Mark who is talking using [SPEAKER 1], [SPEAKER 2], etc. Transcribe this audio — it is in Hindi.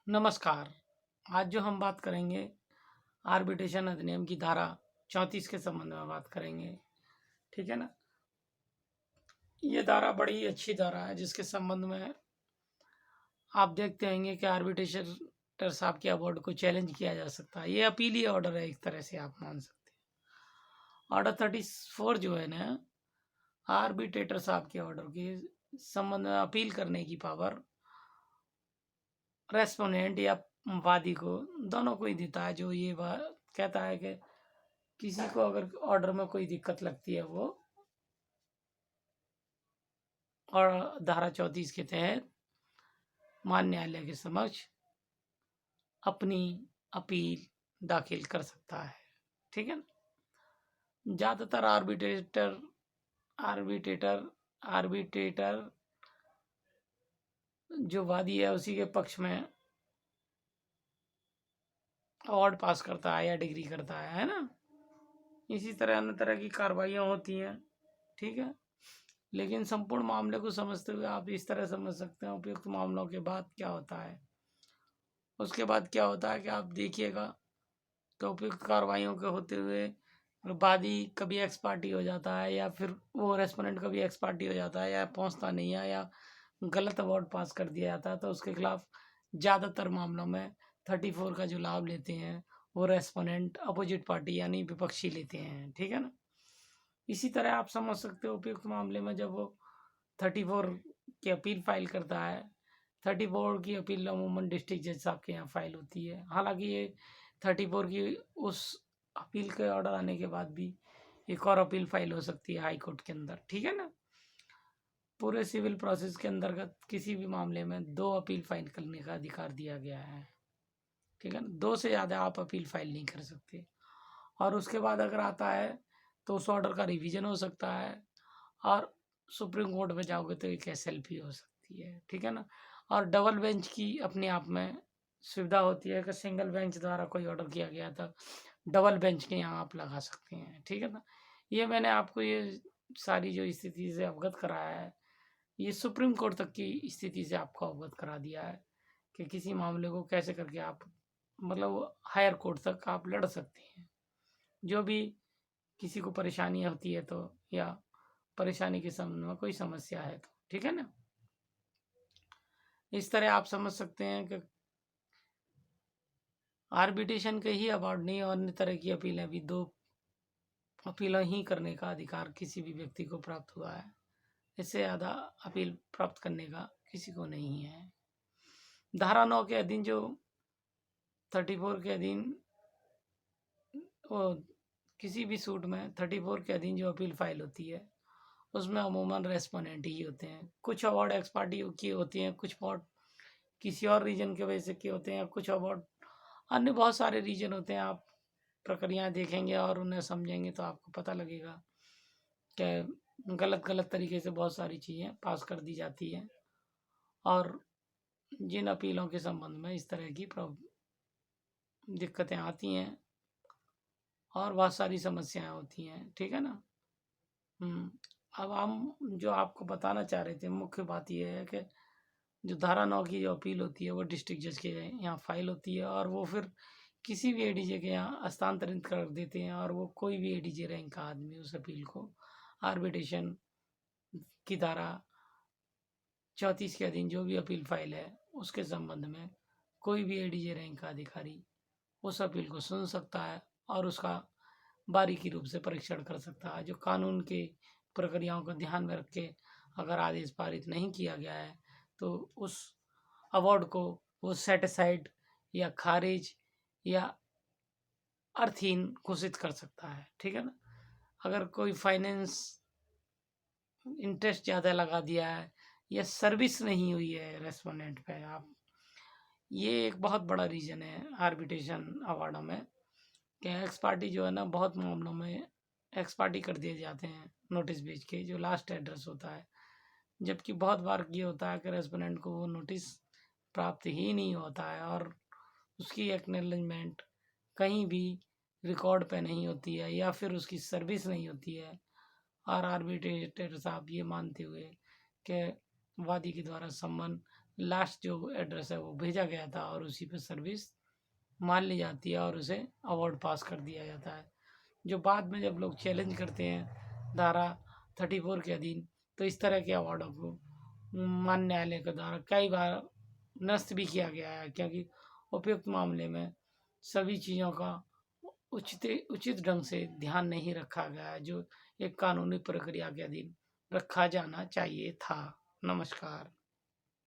[SPEAKER 1] नमस्कार। आज जो हम बात करेंगे आर्बिट्रेशन अधिनियम की धारा 34 के संबंध में बात करेंगे। ठीक है ना। ये धारा बड़ी अच्छी धारा है जिसके संबंध में आप देखते होंगे कि आर्बिट्रेटर साहब के अवार्ड को चैलेंज किया जा सकता है। ये अपीलीय ऑर्डर है, एक तरह से आप मान सकते हैं। ऑर्डर 34 जो है ना, आर्बिट्रेटर साहब के ऑर्डर के संबंध में अपील करने की पावर रेस्पोनेंट या वादी को, दोनों को ही देता है। जो ये कहता है कि किसी को अगर ऑर्डर में कोई दिक्कत लगती है वो और धारा 34 के तहत मान्य न्यायालय के समक्ष अपनी अपील दाखिल कर सकता है। ठीक है ना। ज़्यादातर आर्बिट्रेटर जो वादी है उसी के पक्ष में अवार्ड पास करता है या डिग्री करता है ना। इसी तरह अन्य तरह की कार्रवाइयाँ होती हैं। ठीक है। लेकिन संपूर्ण मामले को समझते हुए आप इस तरह समझ सकते हैं, उपयुक्त मामलों के बाद क्या होता है। उसके बाद क्या होता है कि आप देखिएगा तो उपयुक्त कार्रवाइयों के होते हुए वादी कभी एक्स पार्टी हो जाता है, या फिर वो रेस्पोंडेंट कभी एक्स पार्टी हो जाता है, या पहुंचता नहीं है, या गलत अवार्ड पास कर दिया जाता है, तो उसके खिलाफ ज़्यादातर मामलों में 34 का जो लाभ लेते हैं वो रेस्पोंडेंट अपोजिट पार्टी यानी विपक्षी लेते हैं। ठीक है ना। इसी तरह आप समझ सकते हो उपयुक्त मामले में जब वो 34 की अपील फाइल करता है, 34 की अपील अमूमन डिस्ट्रिक्ट जज साहब के यहाँ फाइल होती है। हालांकि ये 34 की उस अपील के ऑर्डर आने के बाद भी एक और अपील फाइल हो सकती है हाई कोर्ट के अंदर। ठीक है ना। पूरे सिविल प्रोसेस के अंतर्गत किसी भी मामले में 2 अपील फाइल करने का अधिकार दिया गया है। ठीक है ना। 2 से ज़्यादा आप अपील फाइल नहीं कर सकते। और उसके बाद अगर आता है तो उस ऑर्डर का रिवीजन हो सकता है, और सुप्रीम कोर्ट में जाओगे तो एक SLP हो सकती है। ठीक है ना। और डबल बेंच की अपने आप में सुविधा होती है कि सिंगल बेंच द्वारा कोई ऑर्डर किया गया था, डबल बेंच के यहाँ आप लगा सकते हैं। ठीक है ना। ये मैंने आपको ये सारी जो स्थिति से अवगत कराया है, ये सुप्रीम कोर्ट तक की स्थिति से आपको अवगत करा दिया है कि किसी मामले को कैसे करके आप मतलब हायर कोर्ट तक आप लड़ सकते हैं। जो भी किसी को परेशानी होती है तो, या परेशानी के संबंध में कोई समस्या है तो। ठीक है ना। इस तरह आप समझ सकते हैं कि आर्बिट्रेशन के ही अवार्ड नहीं और अन्य तरह की अपीलें भी 2 अपीलें ही करने का अधिकार किसी भी व्यक्ति को प्राप्त हुआ है। इससे ज़्यादा अपील प्राप्त करने का किसी को नहीं है। धारा 9 के अधीन जो 34 के अधीन वो किसी भी सूट में 34 के अधीन जो अपील फाइल होती है उसमें अमूमन रेस्पोनेंट ही होते हैं। कुछ अवार्ड एक्स पार्टी की होती हैं, कुछ अवार्ड किसी और रीजन की वजह से किए होते हैं, कुछ अवार्ड अन्य बहुत सारे रीजन होते हैं। आप प्रक्रियाएं देखेंगे और उन्हें समझेंगे तो आपको पता लगेगा कि गलत गलत तरीके से बहुत सारी चीज़ें पास कर दी जाती हैं, और जिन अपीलों के संबंध में इस तरह की दिक्कतें आती हैं और बहुत सारी समस्याएं होती हैं। ठीक है ना। अब हम जो आपको बताना चाह रहे थे, मुख्य बात यह है कि जो धारा 9 की जो अपील होती है वो डिस्ट्रिक्ट जज के यहाँ फाइल होती है, और वो फिर किसी भी ADJ के यहाँ हस्तांतरित कर देते हैं, और वो कोई भी ADJ रैंक का आदमी उस अपील को आर्बिट्रेशन की धारा 34 के अधीन जो भी अपील फाइल है उसके संबंध में कोई भी ADJ रैंक का अधिकारी उस अपील को सुन सकता है और उसका बारीकी रूप से परीक्षण कर सकता है। जो कानून के प्रक्रियाओं को ध्यान में रख के अगर आदेश पारित नहीं किया गया है तो उस अवार्ड को वो सेट असाइड या खारिज या अर्थहीन घोषित कर सकता है। ठीक है ना। अगर कोई फाइनेंस इंटरेस्ट ज़्यादा लगा दिया है या सर्विस नहीं हुई है रेस्पोंडेंट पे, आप ये एक बहुत बड़ा रीज़न है आर्बिट्रेशन अवार्डों में कि एक्स पार्टी जो है ना, बहुत मामलों में एक्स पार्टी कर दिए जाते हैं नोटिस भेज के, जो लास्ट एड्रेस होता है। जबकि बहुत बार ये होता है कि रेस्पोंडेंट को वो नोटिस प्राप्त ही नहीं होता है, और उसकी एक्नॉलेजमेंट कहीं भी रिकॉर्ड पे नहीं होती है, या फिर उसकी सर्विस नहीं होती है। और आर्बिट्रेटर साहब ये मानते हुए कि वादी के द्वारा सम्मन लास्ट जो एड्रेस है वो भेजा गया था और उसी पे सर्विस मान ली जाती है और उसे अवार्ड पास कर दिया जाता है। जो बाद में जब लोग चैलेंज करते हैं धारा 34 के अधीन, तो इस तरह के अवार्डों को मान्य न्यायालय के द्वारा कई बार नष्ट भी किया गया है, क्योंकि उपयुक्त मामले में सभी चीज़ों का उचित ढंग से ध्यान नहीं रखा गया है, जो एक कानूनी प्रक्रिया के अधीन रखा जाना चाहिए था। नमस्कार।